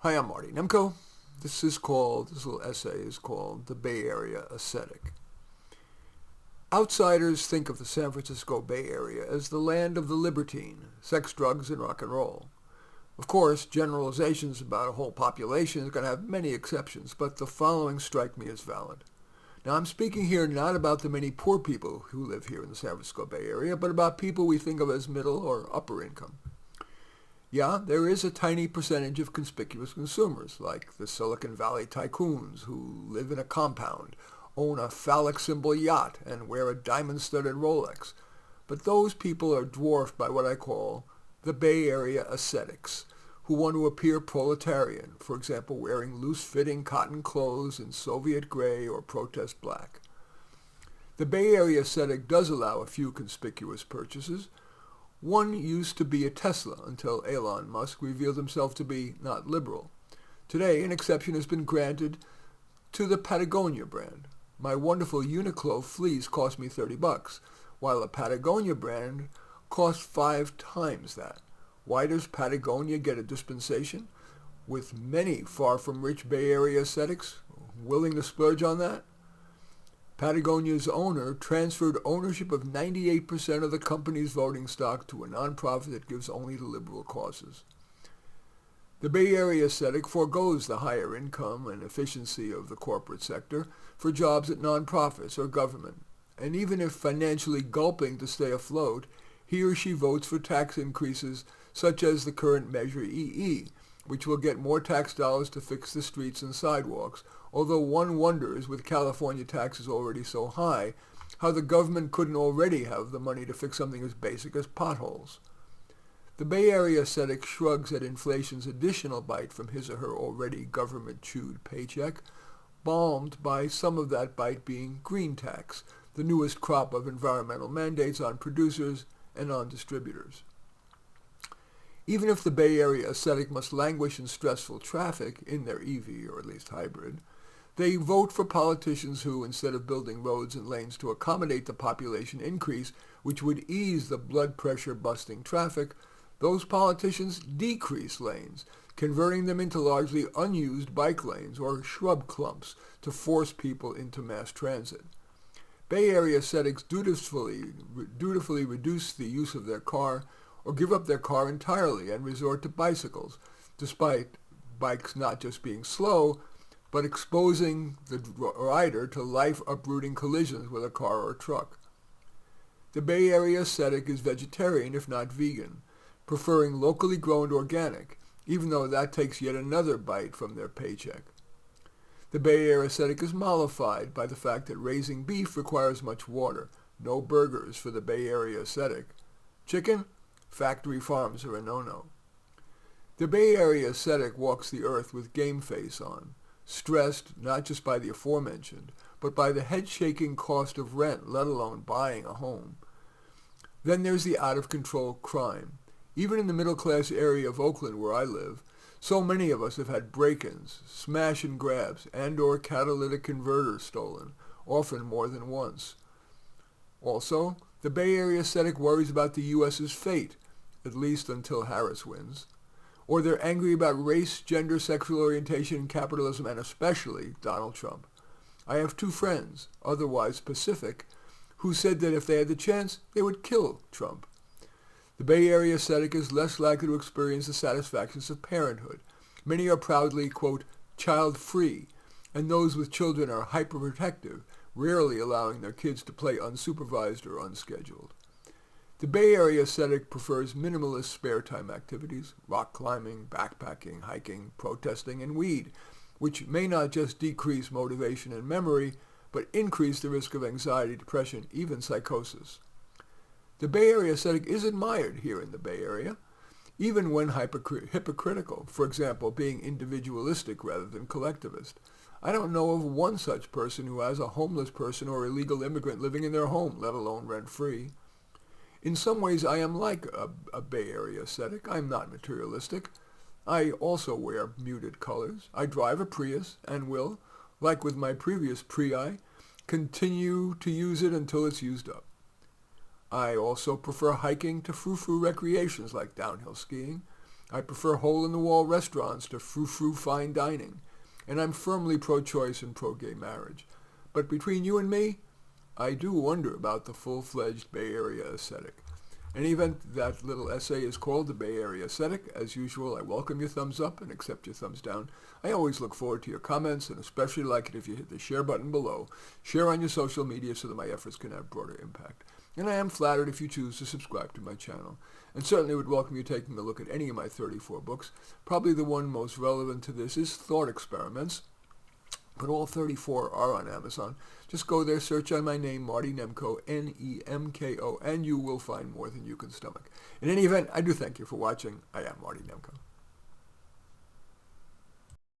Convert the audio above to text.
Hi, I'm Marty Nemko. This little essay is called The Bay Area Ascetic. Outsiders think of the San Francisco Bay Area as the land of the libertine, sex, drugs, and rock and roll. Of course, generalizations about a whole population is going to have many exceptions, but the following strike me as valid. Now, I'm speaking here not about the many poor people who live here in the San Francisco Bay Area, but about people we think of as middle or upper income. Yeah, there is a tiny percentage of conspicuous consumers, like the Silicon Valley tycoons who live in a compound, own a phallic symbol yacht, and wear a diamond-studded Rolex. But those people are dwarfed by what I call the Bay Area Ascetics, who want to appear proletarian, for example, wearing loose-fitting cotton clothes in Soviet gray or protest black. The Bay Area Ascetic does allow a few conspicuous purchases. One used to be a Tesla until Elon Musk revealed himself to be not liberal. Today, an exception has been granted to the Patagonia brand. My wonderful Uniqlo fleece cost me $30, while the Patagonia brand cost 5 times that. Why does Patagonia get a dispensation, with many far from rich Bay Area ascetics willing to splurge on that? Patagonia's owner transferred ownership of 98% of the company's voting stock to a nonprofit that gives only to liberal causes. The Bay Area Ascetic forgoes the higher income and efficiency of the corporate sector for jobs at nonprofits or government, and even if financially gulping to stay afloat, he or she votes for tax increases such as the current Measure EE, which will get more tax dollars to fix the streets and sidewalks, although one wonders, with California taxes already so high, how the government couldn't already have the money to fix something as basic as potholes. The Bay Area ascetic shrugs at inflation's additional bite from his or her already government-chewed paycheck, balmed by some of that bite being green tax, the newest crop of environmental mandates on producers and on distributors. Even if the Bay Area ascetic must languish in stressful traffic in their EV, or at least hybrid, they vote for politicians who, instead of building roads and lanes to accommodate the population increase, which would ease the blood pressure busting traffic, those politicians decrease lanes, converting them into largely unused bike lanes or shrub clumps to force people into mass transit. Bay Area ascetics dutifully reduce the use of their car or give up their car entirely and resort to bicycles, despite bikes not just being slow, but exposing the rider to life-uprooting collisions with a car or truck. The Bay Area ascetic is vegetarian if not vegan, preferring locally grown organic, even though that takes yet another bite from their paycheck. The Bay Area ascetic is mollified by the fact that raising beef requires much water. No burgers for the Bay Area ascetic. Chicken? Factory farms are a no-no. The Bay Area ascetic walks the earth with game face on, stressed not just by the aforementioned, but by the head-shaking cost of rent, let alone buying a home. Then there's the out-of-control crime. Even in the middle-class area of Oakland where I live, so many of us have had break-ins, smash and grabs, and/or catalytic converters stolen, often more than once. Also, the Bay Area ascetic worries about the U.S.'s fate, at least until Harris wins. Or they're angry about race, gender, sexual orientation, capitalism, and especially Donald Trump. I have 2 friends, otherwise Pacific, who said that if they had the chance, they would kill Trump. The Bay Area ascetic is less likely to experience the satisfactions of parenthood. Many are proudly, quote, child-free, and those with children are hyperprotective, rarely allowing their kids to play unsupervised or unscheduled. The Bay Area ascetic prefers minimalist spare time activities, rock climbing, backpacking, hiking, protesting, and weed, which may not just decrease motivation and memory, but increase the risk of anxiety, depression, even psychosis. The Bay Area ascetic is admired here in the Bay Area, even when hypocritical, for example, being individualistic rather than collectivist. I don't know of one such person who has a homeless person or illegal immigrant living in their home, let alone rent-free. In some ways, I am like a Bay Area ascetic. I'm not materialistic. I also wear muted colors. I drive a Prius and will, like with my previous Prii, continue to use it until it's used up. I also prefer hiking to frou-frou recreations like downhill skiing, I prefer hole-in-the-wall restaurants to frou-frou fine dining. And I'm firmly pro-choice and pro-gay marriage. But between you and me, I do wonder about the full-fledged Bay Area Ascetic. In any event, that little essay is called the Bay Area Ascetic. As usual, I welcome your thumbs up and accept your thumbs down. I always look forward to your comments, and especially like it if you hit the share button below. Share on your social media so that my efforts can have broader impact. And I am flattered if you choose to subscribe to my channel. And certainly would welcome you taking a look at any of my 34 books. Probably the one most relevant to this is Thought Experiments. But all 34 are on Amazon. Just go there, search on my name, Marty Nemko, Nemko, and you will find more than you can stomach. In any event, I do thank you for watching. I am Marty Nemko.